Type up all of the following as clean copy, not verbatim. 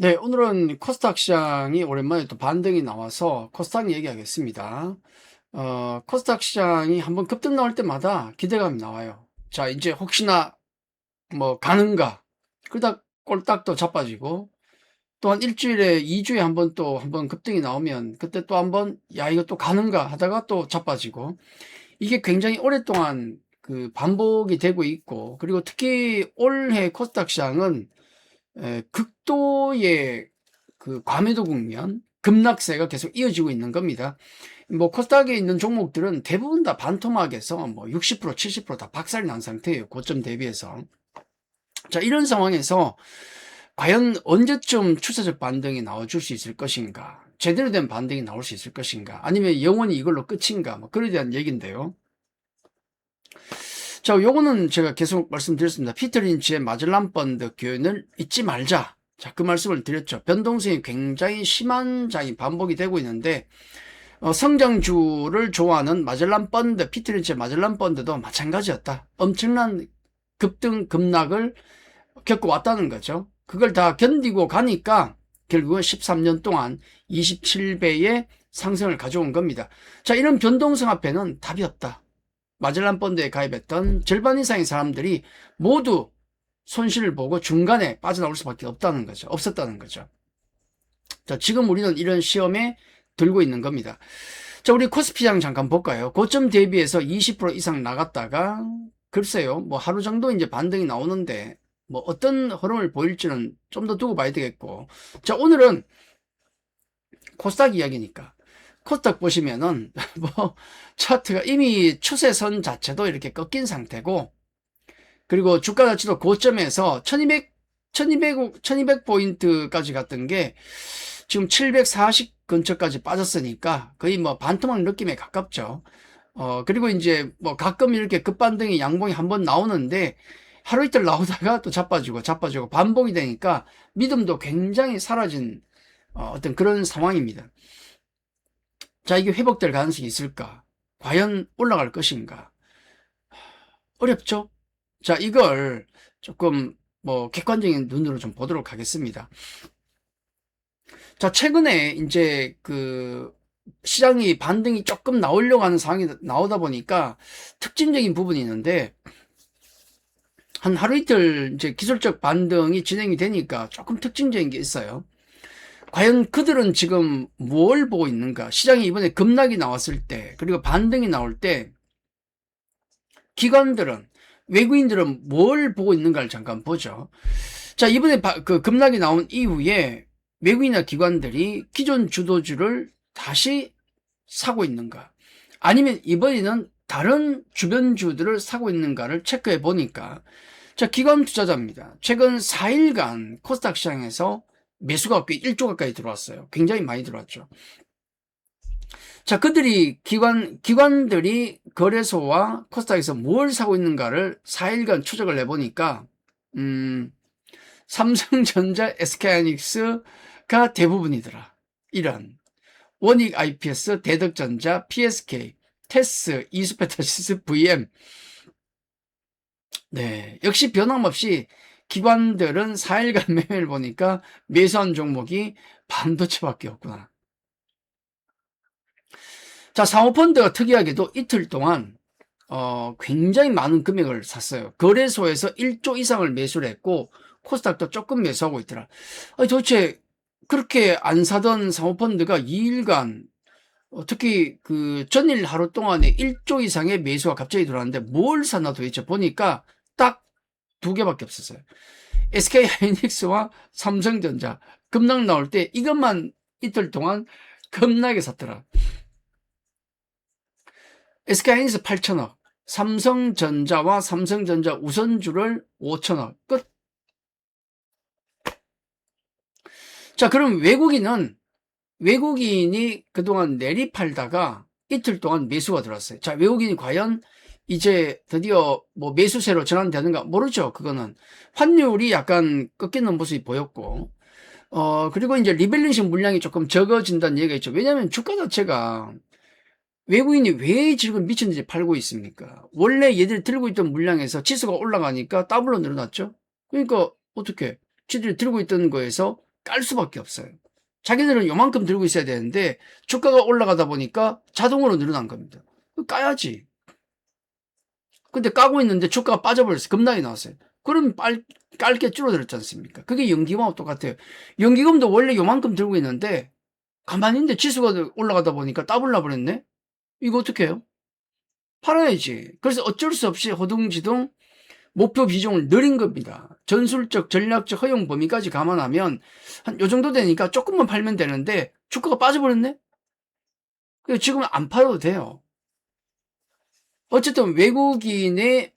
네, 오늘은 코스닥 시장이 오랜만에 또 반등이 나와서 코스닥 얘기하겠습니다. 코스닥 시장이 한번 급등 나올 때마다 기대감이 나와요. 자, 이제 혹시나 뭐 가는가? 그러다 꼴딱 또 자빠지고, 또한 일주일에 2주에 한번 급등이 나오면 그때 또 한번 야, 이거 또 가는가 하다가 또 자빠지고, 이게 굉장히 오랫동안 그 반복이 되고 있고, 그리고 특히 올해 코스닥 시장은 극도의 그 과매도 국면, 급락세가 계속 이어지고 있는 겁니다. 뭐 코스닥에 있는 종목들은 대부분 다 반토막에서 뭐 60%, 70%다 박살이 난 상태예요. 고점 대비해서. 자, 이런 상황에서 과연 언제쯤 추세적 반등이 나와줄 수 있을 것인가? 제대로 된 반등이 나올 수 있을 것인가? 아니면 영원히 이걸로 끝인가? 뭐 그에 대한 얘기인데요. 자, 요거는 제가 계속 말씀드렸습니다. 피터 린치의 마젤란 펀드 교훈을 잊지 말자. 자, 그 말씀을 드렸죠. 변동성이 굉장히 심한 장이 반복이 되고 있는데, 성장주를 좋아하는 마젤란 펀드, 피터 린치의 마젤란 펀드도 마찬가지였다. 엄청난 급등, 급락을 겪어왔다는 거죠. 그걸 다 견디고 가니까 결국은 13년 동안 27배의 상승을 가져온 겁니다. 자, 이런 변동성 앞에는 답이 없다. 마젤란 펀드에 가입했던 절반 이상의 사람들이 모두 손실을 보고 중간에 빠져나올 수밖에 없었다는 거죠. 자, 지금 우리는 이런 시험에 들고 있는 겁니다. 자, 우리 코스피장 잠깐 볼까요? 고점 대비해서 20% 이상 나갔다가 글쎄요, 뭐 하루 정도 이제 반등이 나오는데 뭐 어떤 흐름을 보일지는 좀 더 두고 봐야 되겠고. 자, 오늘은 코스닥 이야기니까. 코스닥 보시면은 뭐 차트가 이미 추세선 자체도 이렇게 꺾인 상태고, 그리고 주가 자체도 고점에서 1200포인트까지 갔던 게 지금 740 근처까지 빠졌으니까 거의 뭐 반토막 느낌에 가깝죠. 그리고 이제 뭐 가끔 이렇게 급반등이 양봉이 한번 나오는데 하루 이틀 나오다가 또 자빠지고 반복이 되니까 믿음도 굉장히 사라진 어떤 그런 상황입니다. 자, 이게 회복될 가능성이 있을까? 과연 올라갈 것인가? 어렵죠? 자, 이걸 조금 뭐 객관적인 눈으로 좀 보도록 하겠습니다. 자, 최근에 이제 그 시장이 반등이 조금 나오려고 하는 상황이 나오다 보니까 특징적인 부분이 있는데, 한 하루 이틀 이제 기술적 반등이 진행이 되니까 조금 특징적인 게 있어요. 과연 그들은 지금 뭘 보고 있는가? 시장이 이번에 급락이 나왔을 때, 그리고 반등이 나올 때, 기관들은, 외국인들은 뭘 보고 있는가를 잠깐 보죠. 자, 이번에 그 급락이 나온 이후에 외국인이나 기관들이 기존 주도주를 다시 사고 있는가? 아니면 이번에는 다른 주변주들을 사고 있는가를 체크해 보니까, 자, 기관 투자자입니다. 최근 4일간 코스닥 시장에서 매수가 꽤 1조 가까이 들어왔어요. 굉장히 많이 들어왔죠. 자, 기관들이 거래소와 코스닥에서 뭘 사고 있는가를 4일간 추적을 해보니까, 삼성전자, SK하이닉스가 대부분이더라. 이런. 원익 IPS, 대덕전자, PSK, 테스, 이수페타시스, VM. 네. 역시 변함없이 기관들은 4일간 매매를 보니까 매수한 종목이 반도체밖에 없구나. 자, 사모펀드가 특이하게도 이틀 동안 굉장히 많은 금액을 샀어요. 거래소에서 1조 이상을 매수를 했고 코스닥도 조금 매수하고 있더라. 아니, 도대체 그렇게 안 사던 사모펀드가 2일간 특히 그 전일 하루 동안에 1조 이상의 매수가 갑자기 들어왔는데 뭘 샀나 도대체 보니까 딱 두 개밖에 없었어요. SK하이닉스와 삼성전자 급락 나올 때 이것만 이틀 동안 겁나게 샀더라. SK하이닉스 8천억, 삼성전자와 삼성전자 우선주를 5천억, 끝. 자, 그럼 외국인이 그동안 내리 팔다가 이틀 동안 매수가 들어왔어요. 자, 외국인이 과연 이제 드디어 뭐 매수세로 전환되는가 모르죠. 그거는 환율이 약간 꺾이는 모습이 보였고, 그리고 이제 리밸런싱 물량이 조금 적어진다는 얘기가 있죠. 왜냐하면 주가 자체가 외국인이 왜 지금 미친 듯이 팔고 있습니까? 원래 얘들이 들고 있던 물량에서 지수가 올라가니까 더블로 늘어났죠. 그러니까 어떻게 지들이 들고 있던 거에서 깔 수밖에 없어요. 자기들은 요만큼 들고 있어야 되는데 주가가 올라가다 보니까 자동으로 늘어난 겁니다. 까야지. 근데 까고 있는데 주가가 빠져버렸어요. 급락이 나왔어요. 그럼 깔게 줄어들었지 않습니까? 그게 연기금하고 똑같아요. 연기금도 원래 요만큼 들고 있는데 가만히 있는데 지수가 올라가다 보니까 따블 나버렸네? 이거 어떻게 해요? 팔아야지. 그래서 어쩔 수 없이 허둥지둥 목표 비중을 늘린 겁니다. 전술적, 전략적 허용 범위까지 감안하면 한 요 정도 되니까 조금만 팔면 되는데 주가가 빠져버렸네? 지금은 안 팔아도 돼요. 어쨌든 외국인의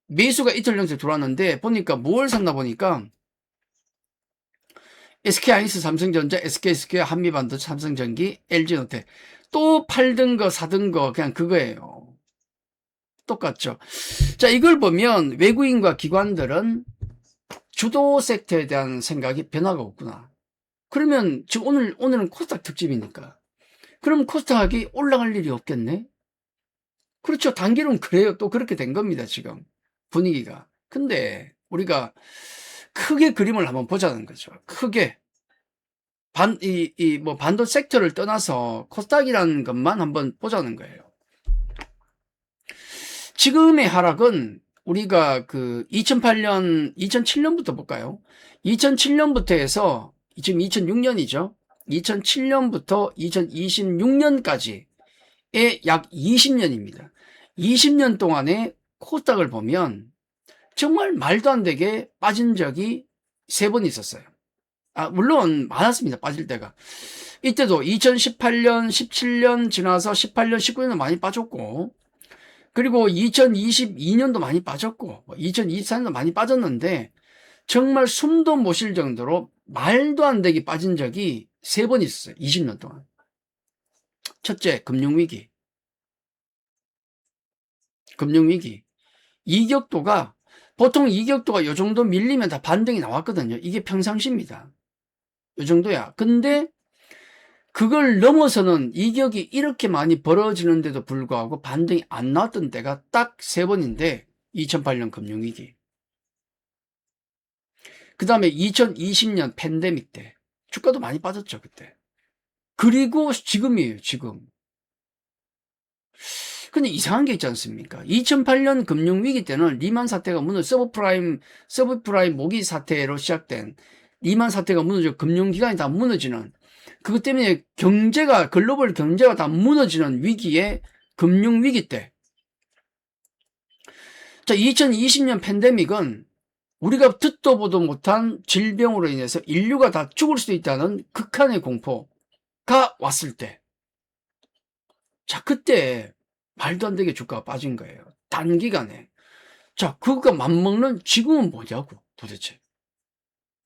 매수가 이틀 연속 들어왔는데 보니까 뭘 샀나 보니까 SK하이닉스, 삼성전자, SK스퀘어, 한미반도체, 삼성전기, LG노텍 또 팔던 거 사던 거 그냥 그거예요. 똑같죠. 자, 이걸 보면 외국인과 기관들은 주도 섹터에 대한 생각이 변화가 없구나. 그러면 지금 오늘은 코스닥 특집이니까. 그럼 코스닥이 올라갈 일이 없겠네? 그렇죠. 단기론 그래요. 또 그렇게 된 겁니다, 지금. 분위기가. 근데 우리가 크게 그림을 한번 보자는 거죠. 크게. 반도 섹터를 떠나서 코스닥이라는 것만 한번 보자는 거예요. 지금의 하락은 우리가 2007년부터 볼까요? 2007년부터 해서 지금 2006년이죠. 2007년부터 2026년까지의 약 20년입니다. 20년 동안의 코스닥을 보면 정말 말도 안 되게 빠진 적이 3번 있었어요. 물론 많았습니다. 빠질 때가. 이때도 2018년, 17년 지나서 18년, 19년도 많이 빠졌고 그리고 2022년도 많이 빠졌고 2024년도 많이 빠졌는데 정말 숨도 못 쉴 정도로 말도 안 되게 빠진 적이 3번 있었어요. 20년 동안. 첫째, 금융위기. 이격도가 보통 이격도가 요 정도 밀리면 다 반등이 나왔거든요. 이게 평상시입니다. 요 정도야. 근데 그걸 넘어서는 이격이 이렇게 많이 벌어지는데도 불구하고 반등이 안 나왔던 때가 딱 3번인데 2008년 금융위기, 그 다음에 2020년 팬데믹 때 주가도 많이 빠졌죠. 그때. 그리고 지금이에요. 지금. 근데 이상한 게 있지 않습니까? 2008년 금융위기 때는 리만 사태가 서브프라임 모기 사태로 시작된 리만 사태가 무너져 금융기관이 다 무너지는, 그것 때문에 글로벌 경제가 다 무너지는 위기에 금융위기 때. 자, 2020년 팬데믹은 우리가 듣도 보도 못한 질병으로 인해서 인류가 다 죽을 수도 있다는 극한의 공포가 왔을 때. 자, 그때 말도 안 되게 주가가 빠진 거예요. 단기간에. 자, 그거가 맞먹는 지금은 뭐냐고, 도대체.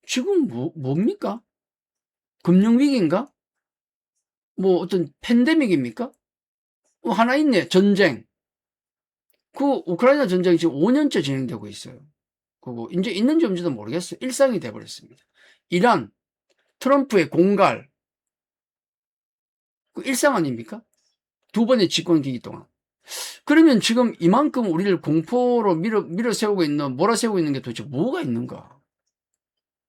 지금 뭡니까? 금융위기인가? 어떤 팬데믹입니까? 하나 있네. 전쟁. 우크라이나 전쟁이 지금 5년째 진행되고 있어요. 그거 이제 있는지 없는지도 모르겠어요. 일상이 돼버렸습니다. 이란, 트럼프의 공갈. 일상 아닙니까? 2번의 집권기기 동안. 그러면 지금 이만큼 우리를 공포로 몰아세우고 있는 게 도대체 뭐가 있는가?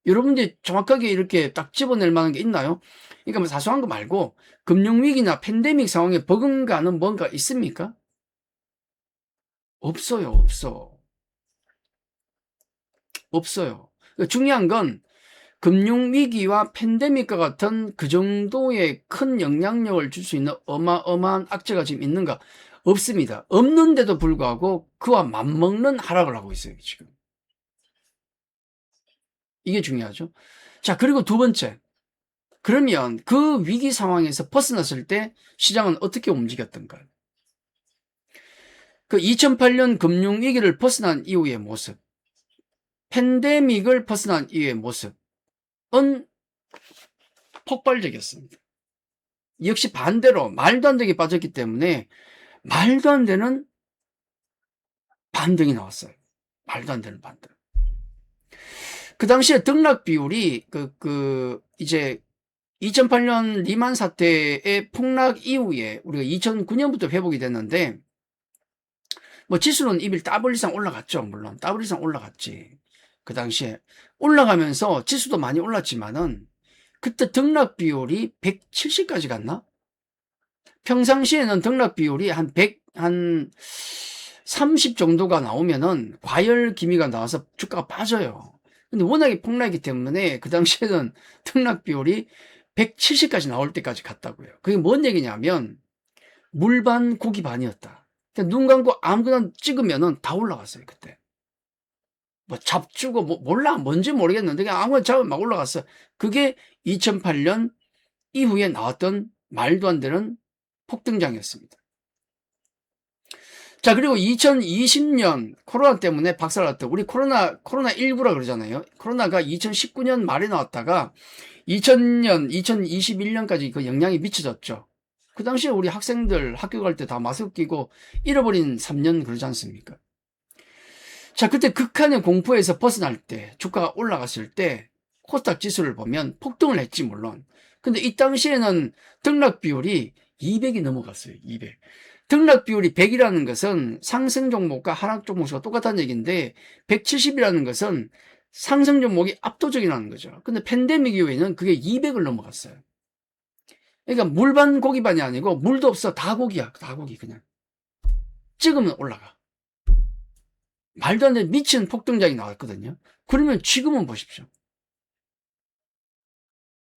여러분들이 정확하게 이렇게 딱 집어낼 만한 게 있나요? 그러니까 뭐 사소한 거 말고 금융위기나 팬데믹 상황에 버금가는 뭔가 있습니까? 없어요. 중요한 건 금융위기와 팬데믹과 같은 그 정도의 큰 영향력을 줄 수 있는 어마어마한 악재가 지금 있는가? 없습니다. 없는데도 불구하고 그와 맞먹는 하락을 하고 있어요. 지금. 이게 중요하죠. 자, 그리고 두 번째. 그러면 그 위기 상황에서 벗어났을 때 시장은 어떻게 움직였던가? 2008년 금융위기를 벗어난 이후의 모습, 팬데믹을 벗어난 이후의 모습은 폭발적이었습니다. 역시 반대로 말도 안 되게 빠졌기 때문에 말도 안 되는 반등이 나왔어요. 말도 안 되는 반등. 그 당시에 등락 비율이 이제 2008년 리만 사태의 폭락 이후에 우리가 2009년부터 회복이 됐는데 지수는 이미 더블 이상 올라갔죠. 물론 더블 이상 올라갔지. 그 당시에 올라가면서 지수도 많이 올랐지만은 그때 등락 비율이 170까지 갔나? 평상시에는 등락 비율이 한 30 정도가 나오면은 과열 기미가 나와서 주가가 빠져요. 근데 워낙에 폭락이기 때문에 그 당시에는 등락 비율이 170까지 나올 때까지 갔다고요. 그게 뭔 얘기냐면 물반 고기 반이었다. 눈 감고 아무거나 찍으면은 다 올라갔어요, 그때. 뭐 잡주고 뭐 몰라 뭔지 모르겠는데 그냥 아무거나 잡으면 막 올라갔어. 그게 2008년 이후에 나왔던 말도 안 되는 폭등장이었습니다. 자, 그리고 2020년 코로나 때문에 박살났던 우리 코로나19라 그러잖아요. 코로나가 2019년 말에 나왔다가 2021년까지 그 영향이 미쳐졌죠. 그 당시에 우리 학생들 학교 갈 때 다 마스크 끼고 잃어버린 3년 그러지 않습니까? 자, 그때 극한의 공포에서 벗어날 때 주가가 올라갔을 때 코스닥 지수를 보면 폭등을 했지 물론. 근데 이 당시에는 등락 비율이 200이 넘어갔어요. 200. 등락 비율이 100이라는 것은 상승 종목과 하락 종목과 똑같다는 얘기인데 170이라는 것은 상승 종목이 압도적이라는 거죠. 근데 팬데믹 이후에는 그게 200을 넘어갔어요. 그러니까 물반 고기반이 아니고 물도 없어. 다 고기야. 다 고기 그냥. 찍으면 올라가. 말도 안 되는 미친 폭등장이 나왔거든요. 그러면 지금은 보십시오.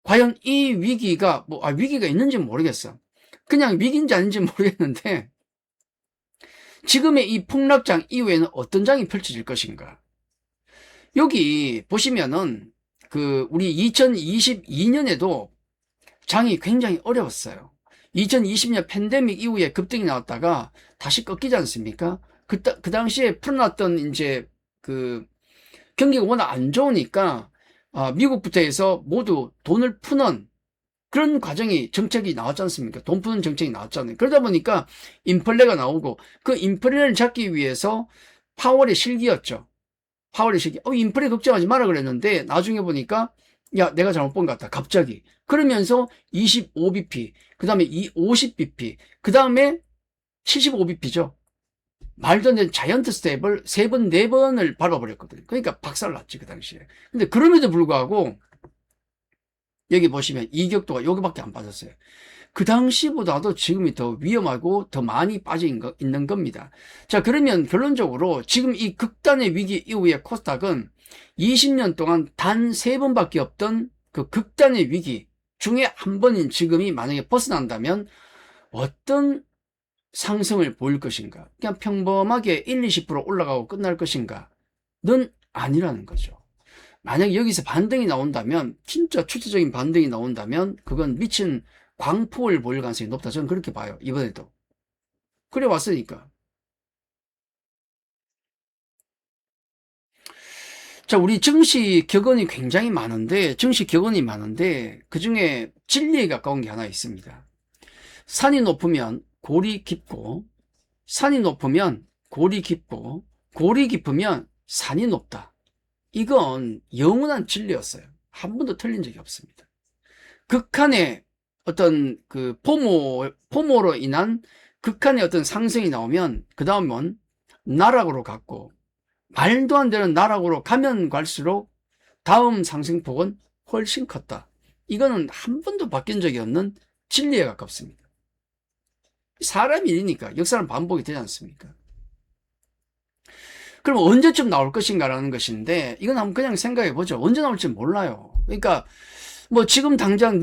과연 이 위기가 위기가 있는지 모르겠어. 그냥 위기인지 아닌지 모르겠는데 지금의 이 폭락장 이후에는 어떤 장이 펼쳐질 것인가. 여기 보시면은 우리 2022년에도 장이 굉장히 어려웠어요. 2020년 팬데믹 이후에 급등이 나왔다가 다시 꺾이지 않습니까? 그 당시에 풀어놨던 이제 경기가 워낙 안 좋으니까 미국부터 해서 모두 돈을 푸는 그런 정책이 나왔지 않습니까? 돈 푸는 정책이 나왔잖아요. 그러다 보니까 인플레가 나오고 그 인플레를 잡기 위해서 파월의 실기였죠. 파월의 실기. 인플레 걱정하지 마라 그랬는데 나중에 보니까 야, 내가 잘못 본 것 같다. 갑자기. 그러면서 25bp, 그 다음에 50bp, 그 다음에 75bp죠. 말도 안 되는 자이언트 스텝을 3번, 4번을 밟아버렸거든요. 그러니까 박살났지, 그 당시에. 근데 그럼에도 불구하고 여기 보시면 이격도가 여기밖에 안 빠졌어요. 그 당시보다도 지금이 더 위험하고 더 많이 빠져 있는 겁니다. 자, 그러면 결론적으로 지금 이 극단의 위기 이후에 코스닥은 20년 동안 단 3번밖에 없던 그 극단의 위기 중에 한 번인 지금이 만약에 벗어난다면 어떤 상승을 보일 것인가? 그냥 평범하게 1, 20% 올라가고 끝날 것인가? 는 아니라는 거죠. 만약에 여기서 반등이 나온다면, 진짜 추세적인 반등이 나온다면 그건 미친 광폭을 보일 가능성이 높다. 저는 그렇게 봐요. 이번에도. 그래 왔으니까. 자, 우리 증시 격언이 굉장히 많은데, 그중에 진리에 가까운 게 하나 있습니다. 산이 높으면 골이 깊고, 산이 높으면 골이 깊고, 골이 깊으면 산이 높다. 이건 영원한 진리였어요. 한 번도 틀린 적이 없습니다. 극한의 어떤 포모로 인한 극한의 어떤 상승이 나오면, 그 다음은 나락으로 갔고, 말도 안 되는 나락으로 가면 갈수록 다음 상승폭은 훨씬 컸다. 이거는 한 번도 바뀐 적이 없는 진리에 가깝습니다. 사람 일이니까 역사는 반복이 되지 않습니까? 그럼 언제쯤 나올 것인가라는 것인데 이건 한번 그냥 생각해 보죠. 언제 나올지 몰라요. 그러니까 뭐 지금 당장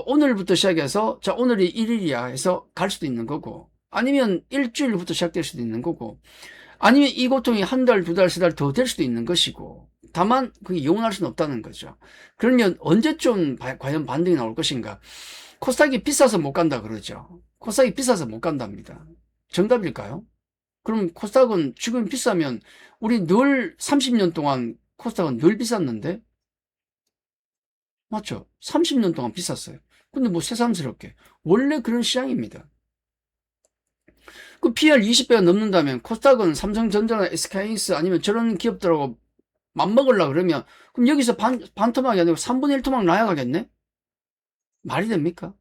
오늘부터 시작해서 자 오늘이 1일이야 해서 갈 수도 있는 거고 아니면 일주일부터 시작될 수도 있는 거고 아니면 이 고통이 한 달, 두 달, 세 달 더 될 수도 있는 것이고 다만 그게 영원할 수는 없다는 거죠. 그러면 언제쯤 과연 반등이 나올 것인가? 코스닥이 비싸서 못 간다 그러죠. 코스닥이 비싸서 못 간답니다. 정답일까요? 그럼 코스닥은 지금 비싸면 우리 늘 30년 동안 코스닥은 늘 비쌌는데 맞죠? 30년 동안 비쌌어요. 근데 뭐 새삼스럽게 원래 그런 시장입니다. 그 PR 20배가 넘는다면 코스닥은 삼성전자나 SK하이닉스 아니면 저런 기업들하고 맞먹으려고 그러면 그럼 여기서 반토막이 아니고 3분의 1 토막 나야 가겠네? 말이 됩니까?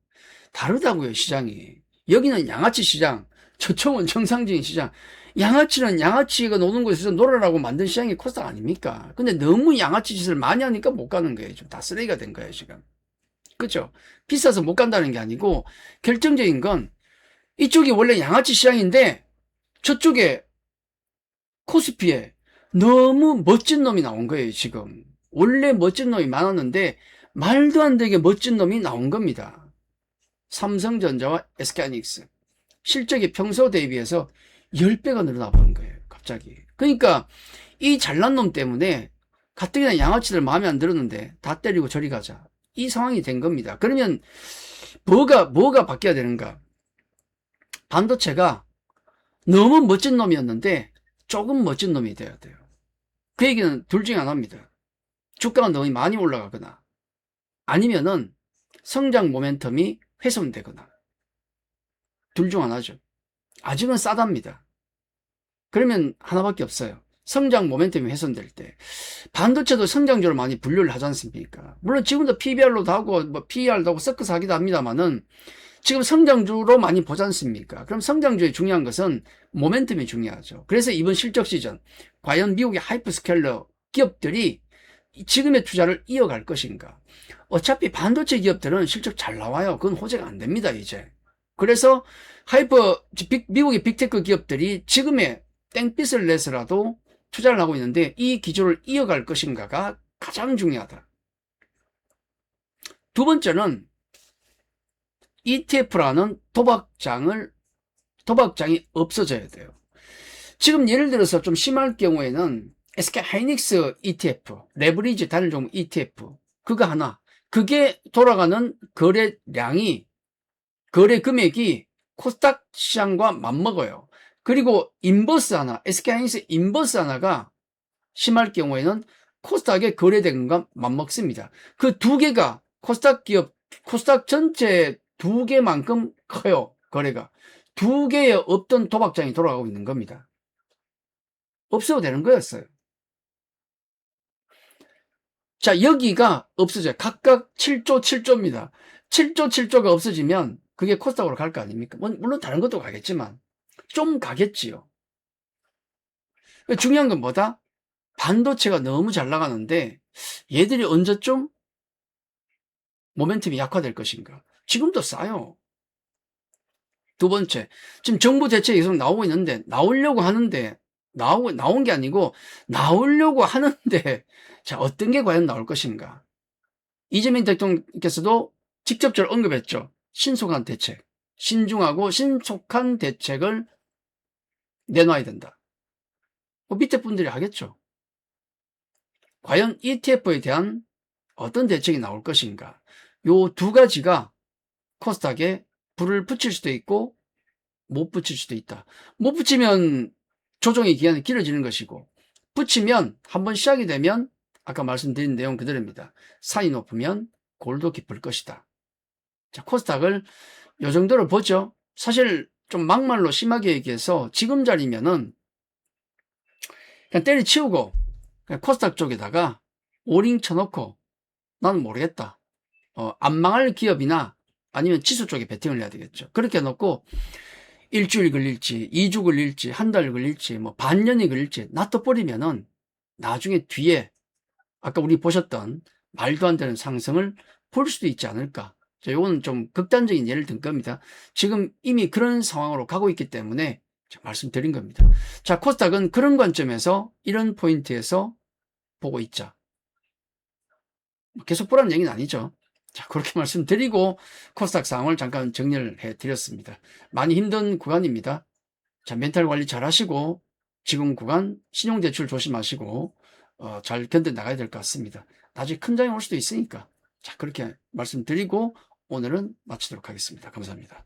다르다고요, 시장이. 여기는 양아치 시장, 저쪽은 정상적인 시장. 양아치는 양아치가 노는 곳에서 놀아라고 만든 시장이 코스닥 아닙니까? 근데 너무 양아치 짓을 많이 하니까 못 가는 거예요. 좀 다 쓰레기가 된 거예요, 지금. 그죠? 비싸서 못 간다는 게 아니고 결정적인 건 이쪽이 원래 양아치 시장인데 저쪽에 코스피에 너무 멋진 놈이 나온 거예요, 지금. 원래 멋진 놈이 많았는데 말도 안 되게 멋진 놈이 나온 겁니다. 삼성전자와 SK하이닉스. 실적이 평소 대비해서 10배가 늘어나 버린 거예요, 갑자기. 그러니까 이 잘난 놈 때문에 가뜩이나 양아치들 마음에 안 들었는데 다 때리고 저리 가자. 이 상황이 된 겁니다. 그러면 뭐가 바뀌어야 되는가? 반도체가 너무 멋진 놈이었는데 조금 멋진 놈이 돼야 돼요. 그 얘기는 둘 중에 하나입니다. 주가가 너무 많이 올라가거나 아니면은 성장 모멘텀이 훼손되거나 둘 중 하나죠. 아직은 싸답니다. 그러면 하나밖에 없어요. 성장 모멘텀이 훼손될 때. 반도체도 성장주로 많이 분류를 하지 않습니까? 물론 지금도 PBR로도 하고 뭐 PER도 하고 섞어서 하기도 합니다만은 지금 성장주로 많이 보지 않습니까? 그럼 성장주의 중요한 것은 모멘텀이 중요하죠. 그래서 이번 실적 시즌 과연 미국의 하이퍼스케일러 기업들이 지금의 투자를 이어갈 것인가? 어차피 반도체 기업들은 실적 잘 나와요. 그건 호재가 안 됩니다, 이제. 그래서 미국의 빅테크 기업들이 지금의 땡빛을 내서라도 투자를 하고 있는데 이 기조를 이어갈 것인가가 가장 중요하다. 두 번째는 ETF라는 도박장이 없어져야 돼요. 지금 예를 들어서 좀 심할 경우에는 SK하이닉스 ETF, 레버리지 단일 종목 ETF, 그거 하나. 그게 돌아가는 거래량이, 거래 금액이 코스닥 시장과 맞먹어요. 그리고 인버스 하나, SK하이닉스 인버스 하나가 심할 경우에는 코스닥에 거래된 것과 맞먹습니다. 그 두 개가 코스닥 전체 두 개만큼 커요, 거래가. 두 개의 없던 도박장이 돌아가고 있는 겁니다. 없어도 되는 거였어요. 자, 여기가 없어져요. 각각 7조 7조입니다. 7조 7조가 없어지면 그게 코스닥으로 갈 거 아닙니까? 물론 다른 것도 가겠지만 좀 가겠지요. 중요한 건 뭐다? 반도체가 너무 잘 나가는데 얘들이 언제쯤 모멘텀이 약화될 것인가? 지금도 싸요. 두 번째, 지금 정부 대책이 계속 나오고 있는데 나오려고 하는데 나온 게 아니고 나오려고 하는데 자, 어떤 게 과연 나올 것인가? 이재명 대통령께서도 직접적으로 언급했죠. 신속한 대책, 신중하고 신속한 대책을 내놔야 된다. 밑에 분들이 하겠죠. 과연 ETF에 대한 어떤 대책이 나올 것인가? 요 두 가지가 코스닥에 불을 붙일 수도 있고 못 붙일 수도 있다. 못 붙이면 조정의 기간이 길어지는 것이고 붙이면 한번 시작이 되면 아까 말씀드린 내용 그대로입니다. 산이 높으면 골도 깊을 것이다. 자, 코스닥을 요 정도로 보죠. 사실 좀 막말로 심하게 얘기해서 지금 자리면은 그냥 때려치우고 그냥 코스닥 쪽에다가 오링 쳐놓고 나는 모르겠다. 안 망할 기업이나 아니면 지수 쪽에 베팅을 해야 되겠죠. 그렇게 해놓고 일주일 걸릴지 2주 걸릴지 한 달 걸릴지 뭐 반년이 걸릴지 놔둬버리면은 나중에 뒤에 아까 우리 보셨던 말도 안 되는 상승을 볼 수도 있지 않을까. 자, 요거는 좀 극단적인 예를 든 겁니다. 지금 이미 그런 상황으로 가고 있기 때문에 말씀드린 겁니다. 자, 코스닥은 그런 관점에서 이런 포인트에서 보고 있자. 계속 보라는 얘기는 아니죠. 자, 그렇게 말씀드리고 코스닥 상황을 잠깐 정리를 해드렸습니다. 많이 힘든 구간입니다. 자, 멘탈 관리 잘 하시고 지금 구간 신용대출 조심하시고 잘 견뎌 나가야 될 것 같습니다. 나중에 큰 장이 올 수도 있으니까. 자, 그렇게 말씀드리고 오늘은 마치도록 하겠습니다. 감사합니다.